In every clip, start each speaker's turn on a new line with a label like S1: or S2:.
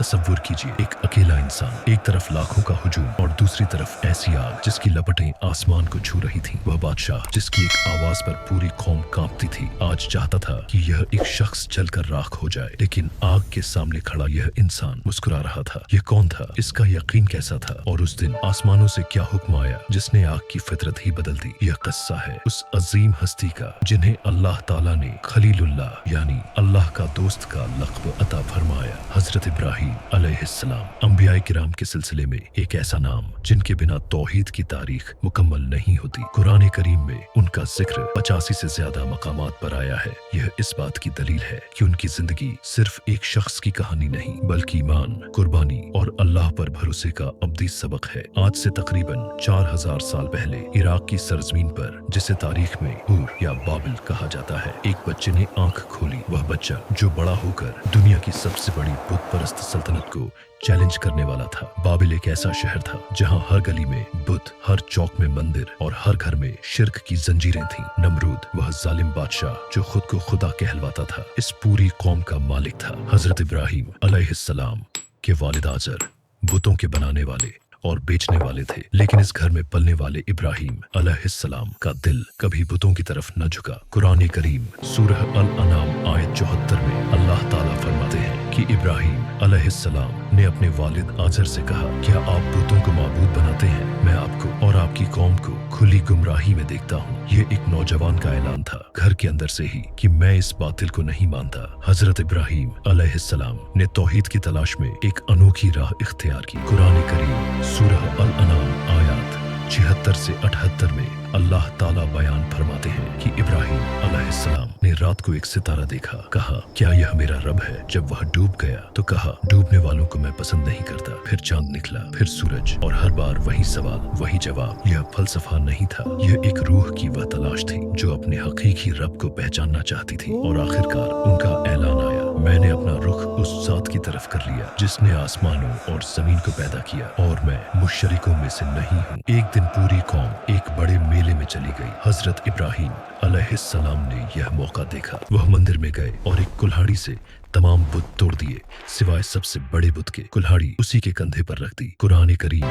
S1: तसव्वुर कीजिए, एक अकेला इंसान, एक तरफ लाखों का हुजूम और दूसरी तरफ ऐसी आग जिसकी लपटें आसमान को छू रही थीं। वह बादशाह जिसकी एक आवाज पर पूरी कौम कांपती थी, आज चाहता था कि यह एक शख्स जलकर राख हो जाए, लेकिन आग के सामने खड़ा यह इंसान मुस्कुरा रहा था। यह कौन था? इसका यकीन कैसा था? और उस दिन आसमानों से क्या हुक्म आया जिसने आग की फितरत ही बदल दी? यह किस्सा है उस अजीम हस्ती का जिन्हें अल्लाह ताला ने खलीलुल्लाह यानी अल्लाह का दोस्त का लक़्ब अता फरमाया, हजरत इब्राहीम अलैहिस्सलाम। अंबियाए किराम के सिलसिले में एक ऐसा नाम जिनके बिना तौहीद की तारीख मुकम्मल नहीं होती। कुरान करीम में उनका जिक्र 85 से ज्यादा मकामात पर आया है। यह इस बात की दलील है कि उनकी जिंदगी सिर्फ एक शख्स की कहानी नहीं बल्कि ईमान, कुर्बानी और अल्लाह पर भरोसे का अब्दी सबक है। आज से तकरीबन 4000 साल पहले इराक की सरजमीन पर, जिसे तारीख में हूर या बाबिल कहा जाता है, एक बच्चे ने आंख खोली। वह बच्चा जो बड़ा होकर दुनिया की सबसे बड़ी बुत परस्त सल्तनत को चैलेंज करने वाला था। बाबिल एक ऐसा शहर था जहां हर गली में बुत, हर चौक में मंदिर और हर घर में शिर्क की जंजीरें थीं। नमरूद वह जालिम बादशाह जो खुद को खुदा कहलवाता था, इस पूरी कौम का मालिक था। हजरत इब्राहीम अलैहिस्सलाम के वालिद आजर बुतों के बनाने वाले और बेचने वाले थे, लेकिन इस घर में पलने वाले इब्राहीम अलैहिस्सलाम का दिल कभी बुतों की तरफ न झुका। कुरान करीम सूरह अल अनाम आयत 74 में अल्लाह ताला फरमाते हैं कि इब्राहीम अलैहिस्सलाम ने अपने वालिद आजर से कहा, क्या आप बुतों को माबूद बनाते हैं? मैं आपको और आपकी कौम को खुली गुमराही में देखता हूँ। ये एक नौजवान का ऐलान था घर के अंदर से ही कि मैं इस बातिल को नहीं मानता। हजरत इब्राहीम अलैहिस्सलाम ने तौहीद की तलाश में एक अनोखी राह इख्तियार की। कुरान करीम सूरह अल अनाम आयत 76 से 78 में अल्लाह ताला बयान फरमाते हैं कि इब्राहीम अलैहिस्सलाम ने रात को एक सितारा देखा, कहा क्या यह मेरा रब है? जब वह डूब गया तो कहा डूबने वालों को मैं पसंद नहीं करता। फिर चांद निकला, फिर सूरज, और हर बार वही सवाल, वही जवाब। यह फलसफा नहीं था, यह एक रूह की वह तलाश थी जो अपने हकीकी रब को पहचानना चाहती थी। और आखिरकार उनका ऐलान आया, मैंने अपना रुख उस जात की तरफ कर लिया जिसने आसमानों और जमीन को पैदा किया, और मैं मुशरिकों में से नहीं हूँ। एक दिन पूरी कौम एक बड़े मेले में चली गई। हजरत इब्राहीम अलैहिस्सलाम ने यह मौका देखा। वह मंदिर में गए और एक कुल्हाड़ी से तमाम बुत तोड़ दिए सिवाय सबसे बड़े बुत के। कुल्हाड़ी उसी के कंधे पर रख दी। कुरान करीम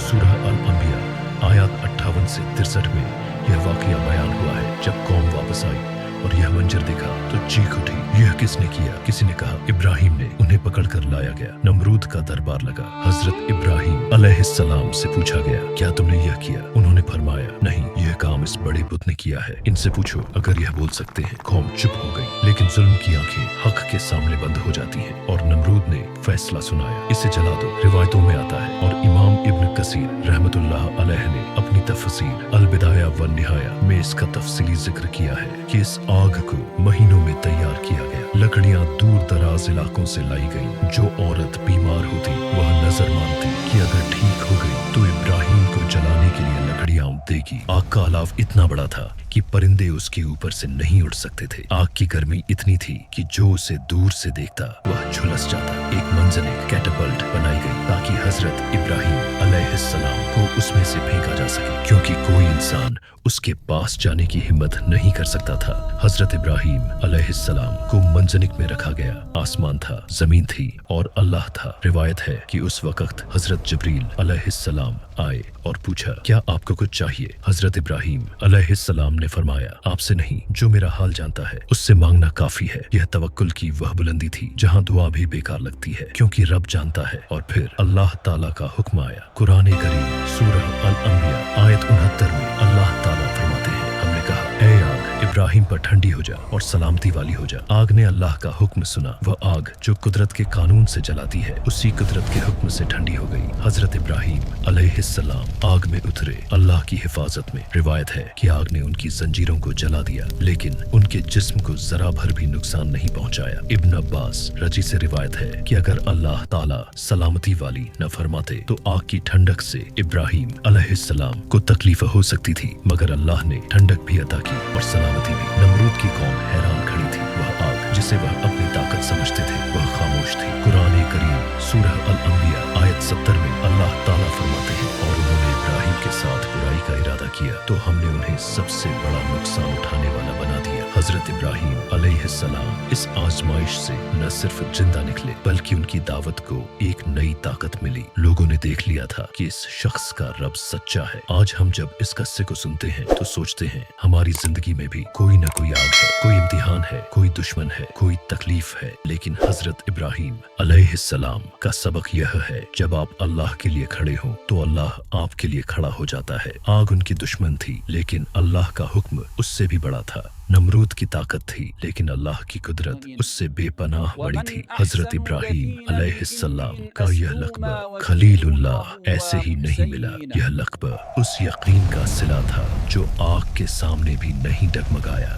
S1: सूरह अल अंबिया आयत 58 से 63 में यह वाकया बयान हुआ है। जब कौम वापस आई और यह मंजर देखा तो चीख उठी, यह किसने किया? किसी ने कहा इब्राहीम ने। उन्हें पकड़कर लाया गया। नमरूद का दरबार लगा। हजरत इब्राहीम अलैहिस्सलाम से पूछा गया, क्या तुमने यह किया? उन्होंने फरमाया, नहीं, यह काम इस बड़े बुत ने किया है। इनसे पूछो अगर यह बोल सकते हैं। कौम चुप हो गई, लेकिन जुल्म की आंखें हक के सामने बंद हो जाती हैं। और नमरूद ने फैसला सुनाया, इसे जला दो। रिवायतों में आता है और इमाम इब्न कसीर रहमतुल्लाह अलैह ने अपनी तफसीर अल बिदाया व निहाया में इसका तफसीली जिक्र किया है कि इस आग को महीनों में तैयार किया गया। लकड़ियां दूर दराज इलाकों से लाई गईं। जो औरत बीमार होती वह नजर मानती कि अगर ठीक हो गई तो इब्राहीम को जलाने के लिए लकड़ियां देगी। आग का अलाव इतना बड़ा था कि परिंदे उसके ऊपर से नहीं उड़ सकते थे। आग की गर्मी इतनी थी कि जो उसे दूर से देखता वह झुलस जाता। एक मंजनिक कैटapult बनाई गई ताकि हजरत इब्राहीम अलैहिस्सलाम को उसमें से फेंका जा सके, क्योंकि कोई इंसान उसके पास जाने की हिम्मत नहीं कर सकता था। हजरत इब्राहीम अलैहिस्सलाम को मंजनिक में रखा गया। आसमान था, जमीन थी और अल्लाह था। रिवायत है कि उस वक्त हजरत जिब्रील अलैहिस्सलाम आए और पूछा, क्या आपको कुछ चाहिए? हजरत इब्राहीम अलैहिस्सलाम ने फरमाया, आपसे नहीं, जो मेरा हाल जानता है उससे मांगना काफी है। यह तवक्कुल की वह बुलंदी थी जहाँ दुआ भी बेकार लगती है, क्योंकि रब जानता है। और फिर अल्लाह ताला का हुक्म आया। कुरान करीम सूरह अल अंबिया आयत 69 में अल्लाह ताला फरमाते हैं, हमने कहा ऐ आग इब्राहीम पर ठंडी हो जा और सलामती वाली हो जा। आग ने अल्लाह का हुक्म सुना। वह आग जो कुदरत के कानून से जलाती है उसी कुदरत के हुक्म से ठंडी हो गई। हजरत इब्राहीम अलैहिस्सलाम आग में उतरे अल्लाह की हिफाजत में। रिवायत है कि आग ने उनकी जंजीरों को जला दिया, लेकिन उनके जिस्म को जरा भर भी नुकसान नहीं पहुंचाया। इब्न अब्बास रजी से रिवायत है कि अगर अल्लाह ताला सलामती वाली न फरमाते तो आग की ठंडक से इब्राहीम अलैहिस्सलाम को तकलीफ हो सकती थी, मगर अल्लाह ने ठंडक भी अता की और सलामती भी। नमरूद की कौम हैरान खड़ी थी। वह आग जिसे वह अपनी ताकत समझते थे वह खामोश थी। कुरान करीम सूरह अल अंबिया आयत 70 में अल्लाह ताला फरमाते हैं, और उन्होंने इब्राहीम के साथ बुराई का इरादा किया तो हमने उन्हें सबसे बड़ा नुकसान उठाने वाला बना दिया। हजरत इब्राहीम अलैहिस्सलाम इस आजमाइश से न सिर्फ जिंदा निकले बल्कि उनकी दावत को एक नई ताकत मिली। लोगों ने देख लिया था कि इस शख्स का रब सच्चा है। आज हम जब इस किस्से को सुनते हैं तो सोचते हैं हमारी जिंदगी में भी कोई न कोई आग है, कोई इम्तिहान है, कोई दुश्मन है, कोई तकलीफ है। लेकिन हजरत इब्राहीम अलैहिस्सलाम का सबक यह है, जब आप अल्लाह के लिए खड़े हो तो अल्लाह आपके लिए खड़ा हो जाता है। आग उनकी दुश्मन थी लेकिन अल्लाह का हुक्म उससे भी बड़ा था। नमरूद की ताकत थी लेकिन अल्लाह की कुदरत उससे बेपनाह बड़ी थी। हजरत इब्राहीम अलैहिस्सलाम का यह लक़ब खलीलुल्लाह ऐसे ही नहीं मिला। यह लक़ब उस यकीन का सिला था जो आग के सामने भी नहीं डगमगाया।